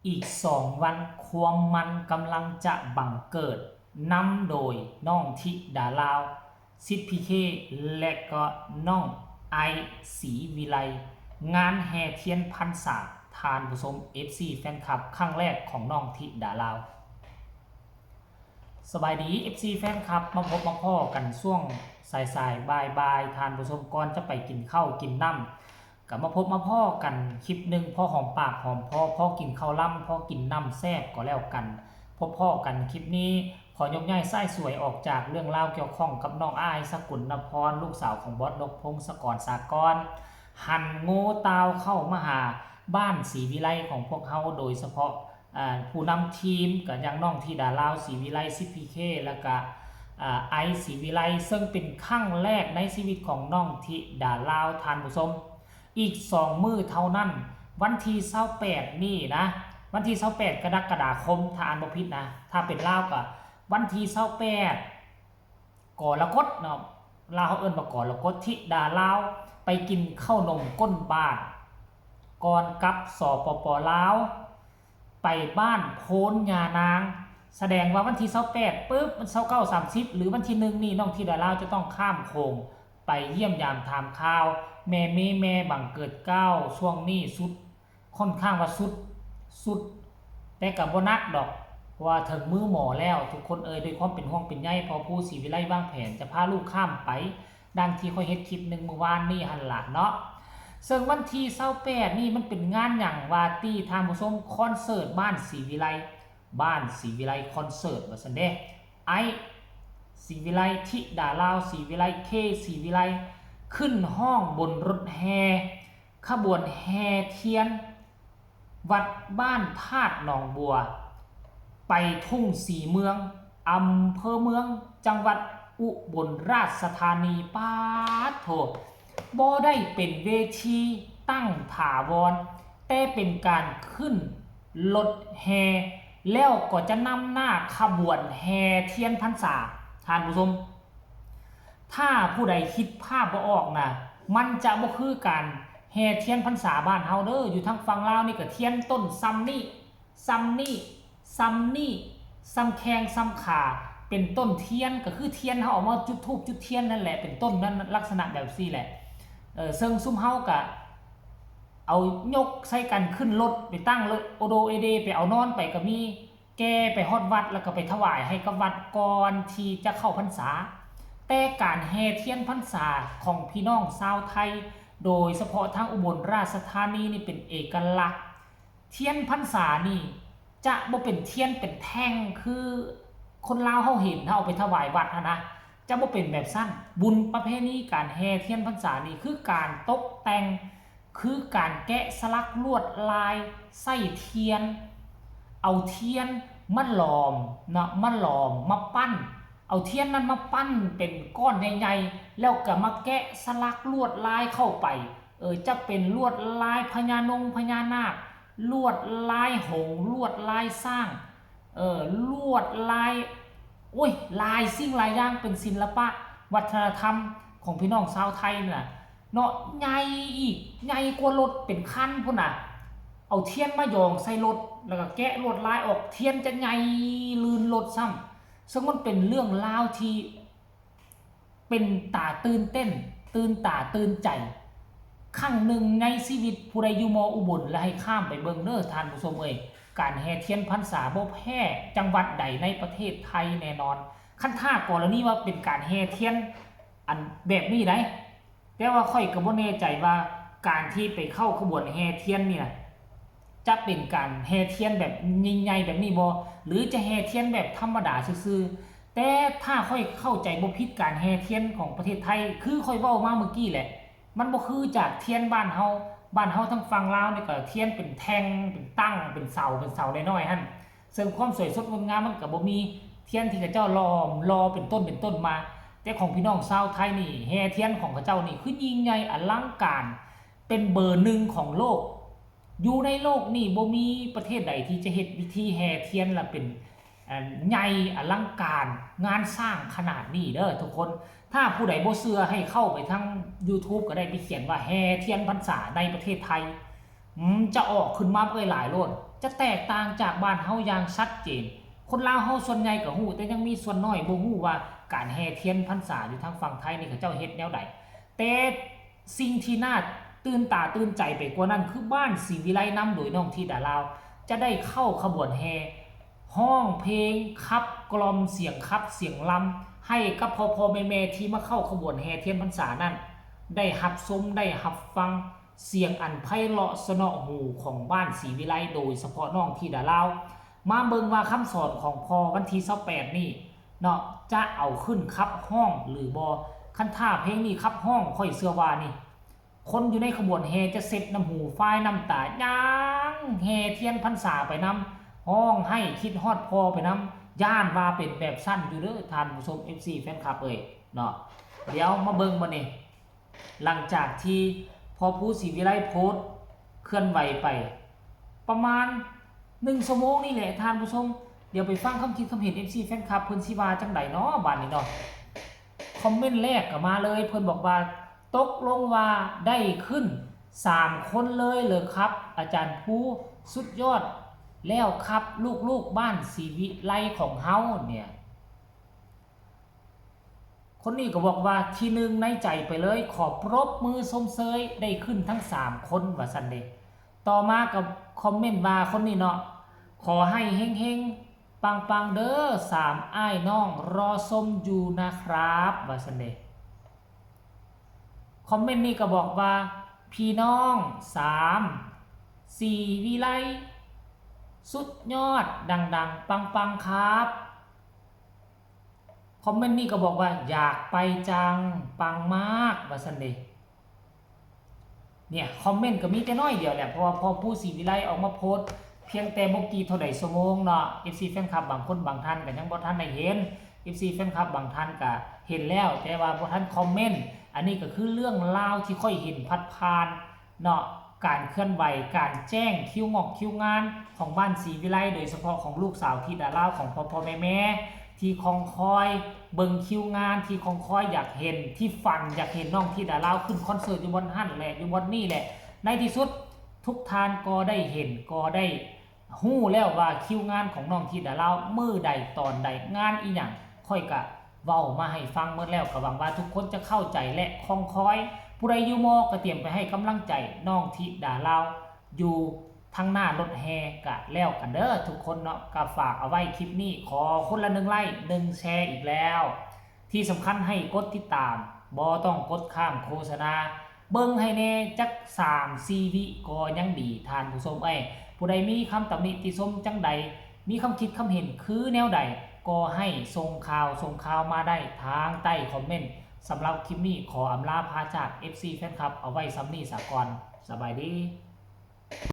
อีก2 วันความมันกำลังจะบังเกิดนำโดยน้องธิดาลาวซิดพีเคและก็น้องไอศรีวิไลงานแห่เทียนพรรษาทานผู้ชม FC แฟนคลับครั้งแรกของน้องธิดาลาวสบายดี FC แฟนคลับมาพบมาพ่อกันช่วงสายบ่ายทานผู้ชมก่อนจะไปกินข้าวกินน้ำกับมาพบมาพ่อกันคลิปหนึ่งพ่อหอมปากหอมพ่อกินข้าวล่ำพ่อกินน้ำแซ่บก็แล้วกันพ่อกันคลิปนี้ขอยกย่ายไส้สวยออกจากเรื่องราวเกี่ยวข้องกับน้องอ้ายสกุลนพรลูกสาวของบอสนกพงศกรสากรหันโง่ตาวเข้ามาหาบ้านศรีวิไลของพวกเขาโดยเฉพาะผู้นำทีมกับยังน้องธิดาลาวศรีวิไลซิพีเคแล้วก็ไอศรีวิไลซึ่งเป็นครั้งแรกในชีวิตของน้องธิดาลาวทานผู้ชมอีก2 มื้อเท่านั้นวันที่28นี่นะวันที่28กรกฎาคมถ้าอ่านบ่ผิดนะถ้าเป็นลาวก็วันที่28กรกฎเนาะลาวเขาเอิ้นว่ากรกฎธิดาลาวไปกินข้าวนมก้นบ้านก่อนกับสปป.ลาวไปบ้านโพนยานางแสดงว่าวันที่28ปึ๊บมัน29 30หรือวันที่1นี่น้องธิดาลาวจะต้องข้ามโขงไปเยี่ยมยามถามข่าวแม่บังเกิดเก้าช่วงนี้สุดค่อนข้างว่าสุดแต่กับบ่นักดอกว่าถึงมือหมอแล้วทุกคนด้วยความเป็นห่วงเป็นใยพอผู้ศรีวิไลวางแผนจะพาลูกข้ามไปดังที่ค่อยเฮ็ดคลิปนึงเมื่อวานนี่หั่นล่ะเนาะซึ่งวันที่28นี่มันเป็นงานหยังว่าตี้ทางผู้ชมคอนเสิร์ตบ้านศรีวิไลคอนเสิร์ตว่าซั่นเด้ไอศรีวิไลธิดาลาวศรีวิไลเคศรีวิไลขึ้นห้องบนรถแห่ขบวนแห่เทียนวัดบ้านธาตุหนองบัวไปทุ่งสีเมืองอำเภอเมืองจังหวัดอุบลราชธานีปาดโถบ่ได้เป็นเวทีตั้งถาวรแต่เป็นการขึ้นรถแห่แล้วก็จะนำหน้าขบวนแห่เทียนพรรษาท่านผู้ชมถ้าผู้ใดคิดภาพบ่ออกนะมันจะบ่คือการแห่เทียนพรรษาบ้านเฮาเด้ออยู่ทางฝั่งลาวนี่ก็เทียนต้นซ้ำนี่ซ้ำแข้งซ้ำขาเป็นต้นเทียนก็คือเทียนเฮาเอามาจุดธูปจุดเทียนนั่นแหละเป็นต้นนั้นลักษณะแบบซี่แหละซึ่งซุ่มเฮาก็เอายกใส่กันขึ้นรถไปตั้งรถโอโดเอเดไปเอานอนไปก็มีแกไปฮอดวัดแล้วก็ไปถวายให้กับวัดก่อนที่จะเข้าพรรษาแต่การแห่เทียนพรรษาของพี่น้องชาวไทยโดยเฉพาะทางอุบลราชธานีนี่เป็นเอกลักษณ์เทียนพรรษานี่จะบ่เป็นเทียนเป็นแท่งคือคนลาวเฮาเห็นเฮาเอาไปถวายวัดนะจะบ่เป็นแบบสั้นบุญประเพณีการแห่เทียนพรรษานี่คือการตกแต่งคือการแกะสลักลวดลายใส่เทียนเอาเทียนมาหลอมนะมาปั้นเอาเทียนนั้นมาปั้นเป็นก้อนใหญ่ๆแล้วก็มาแกะสลักลวดลายเข้าไปจะเป็นลวดลายพญานาคลวดลายหงส์ลวดลายสร้างลวดลายลายสิ่งหลายอย่างเป็นศิลปะวัฒนธรรมของพี่น้องชาวไทยน่ะเนาะใหญ่อีกใหญ่กว่ารถเป็นคันพุ่นน่ะเอาเทียนมาโยงใส่รถแล้วก็แกะลวดลายออกเทียนจะใหญ่ลื่นรถซ้ำซึ่งมันเป็นเรื่องราวที่เป็นตาตื่นเต้นตื่นตาตื่นใจครั้งหนึ่งในชีวิตผู้ใดอยู่มออุบลและให้ข้ามไปเบิ่งเด้อท่านผู้ชมการแห่เทียนพรรษาบ่แพ้จังหวัดใดในประเทศไทยแน่นอนคันท่ากรณีว่าเป็นการแห่เทียนอันแบบนี้ได้แต่ว่าค่อยก็บ่แน่ใจว่าการที่ไปเข้าขบวนแห่เทียนเนี่ยจะเป็นการแห่เทียนแบบใหญ่ๆแบบนี้บ่หรือจะแห่เทียนแบบธรรมดาซื่อๆแต่ถ้าค่อยเข้าใจบ่ผิดการแห่เทียนของประเทศไทยคือค่อยเว้ามาเมื่อกี้แหละมันบ่คือจากเทียนบ้านเฮาทั้งฝั่งลาวนี่ก็เทียนเป็นแท่งเป็นตั้งเป็นเสาน้อยๆหั่นซึ่งความสวยสดงดงามมันก็บ่มีเทียนที่เขาเจ้ารอเป็นต้นมาแต่ของพี่น้องชาวไทยนี่แห่เทียนของเขาเจ้านี่คือยิ่งใหญ่อลังการเป็นเบอร์1ของโลกอยู่ในโลกนี่บ่มีประเทศใดที่จะเฮ็ดวิธีแห่เทียนละเป็นใหญ่อลังการงานสร้างขนาดนี้เด้อทุกคนถ้าผู้ใดบ่เชื่อให้เข้าไปทาง YouTube ก็ได้ไปเขียนว่าแห่เทียนพรรษาในประเทศไทย จะออกขึ้นมาเปื่อยหลายโลดจะแตกต่างจากบ้านเฮาอย่างชัดเจนคนลาวเฮาส่วนใหญ่ก็ฮู้แต่ยังมีส่วนน้อยบ่ฮู้ว่าการแห่เทียนพรรษาอยู่ทางฝั่งไทยนี่เขาเจ้าเฮ็ดแนวใดแต่สิ่งที่น่าตื่นตาตื่นใจไปกว่านั้นคือบ้านศรีวิไลนำโดยน้องธิดาลาวจะได้เข้าขบวนแห่ห้องเพลงคับกลอมเสียงคับเสียงลำให้กับพ่อๆแม่ๆที่มาเข้าขบวนแห่เทียนพรรษานั้นได้รับชมได้รับฟังเสียงอันไพเราะสนอหูของบ้านศรีวิไลโดยเฉพาะน้องธิดาลาวมาเบิ่งว่าคำสอนของพ่อวันที่28นี่เนาะจะเอาขึ้นคับห้องหรือบ่คันท่าเพลงนี้คับห้องค่อยเชื่อว่านี่คนอยู่ในขบวนแห่จะเสร็จน้ำหูฝ้ายน้ำตาย่างแห่เทียนพรรษาไปนำห้องให้คิดฮอดพอไปนำย่านว่าเป็นแบบสั้นอยู่เด้อท่านผู้ชม FC แฟนคลับเอ้ยเนาะเดี๋ยวมาเบิ่งบ่นี่หลังจากที่พอผู้ศรีวิไลโพสต์เคลื่อนไหวไปประมาณ1ชั่วโมงนี่แหละท่านผู้ชมเดี๋ยวไปฟังคำคิดคำเห็น FC แฟนคลับเพิ่นสิว่าจังไดเนาะบัดนี้เนาะคอมเมนต์แรกก็มาเลยเพิ่นบอกว่าตกลงว่าได้ขึ้น3คนเลยเหรอครับอาจารย์ผู้สุดยอดแล้วครับลูกๆบ้านศรีวิไลของเฮาเนี่ยคนนี้ก็บอกว่าที่หนึ่งในใจไปเลยขอปรบมือสมเสยได้ขึ้นทั้ง3คนว่าซั่นเด้ต่อมากับคอมเมนต์มาคนนี้เนาะขอให้เฮงๆปังๆเด้อ3อ้ายน้องรอชมอยู่นะครับว่าซั่นเด้คอมเมนต์นี้ก็บอกว่าพี่น้อง3ศรีวิไลสุดยอดดังๆปังๆครับคอมเมนต์นี้ก็บอกว่าอยากไปจังปังมากว่าซั่นเด้เนี่ยคอมเมนต์ก็มีแต่น้อยเดียวแหละเพราะว่าพอผู้ศรีวิไลออกมาโพสต์เพียงแต่บ่กี่เท่าใดชั่วโมงเนาะ FC แฟนคลับบางคนบางท่านก็ยังบ่ทันได้เห็น FC แฟนคลับบางท่านก็เห็นแล้วแต่ว่าบ่ทันคอมเมนต์อันนี้ก็คือเรื่องราวที่ค่อยเห็นพัดผ่านเนาะการเคลื่อนไหวการแจ้งคิวงอกคิวงานของบ้านศรีวิไลโดยเฉพาะของลูกสาวธิดาลาวของพ่อแม่ที่คองคอยเบิ่งคิวงานที่คองคอยอยากเห็นที่ฝันอยากเห็นน้องธิดาลาวขึ้นคอนเสิร์ตอยู่บนหั่นแหละอยู่บนนี่แหละในที่สุดทุกท่านก็ได้เห็นก็ได้ฮู้แล้วว่าคิวงานของน้องธิดาลาวมื้อใดตอนใดงานอีหยังค่อยกะเว้ามาให้ฟังเมื่อแล้วก็หวังว่าทุกคนจะเข้าใจและคองคอยผู้ใดอยู่มอก็เตรียมไปให้กำลังใจน้องธิดาลาวอยู่ทางหน้ารถแห่กะแล้วกันเด้อทุกคนเนาะก็ฝากเอาไว้คลิปนี้ขอคนละ1ไลค์1แชร์อีกแล้วที่สำคัญให้กดติดตามบ่ต้องกดข้ามโฆษณาเบิ่งให้แน่จัก3-4 วิก็ยังดีท่านผู้ชมผู้ใดมีคำตำหนิติชมจังใดมีคำคิดคำเห็นคือแนวใดก็ให้ส่งข่าวมาได้ทางใต้คอมเมนต์สำหรับคลิปนี้ขออำลาพาจาก FC แฟนคลับเอาไว้ซ้ำนี้ซะก่อนสบายดี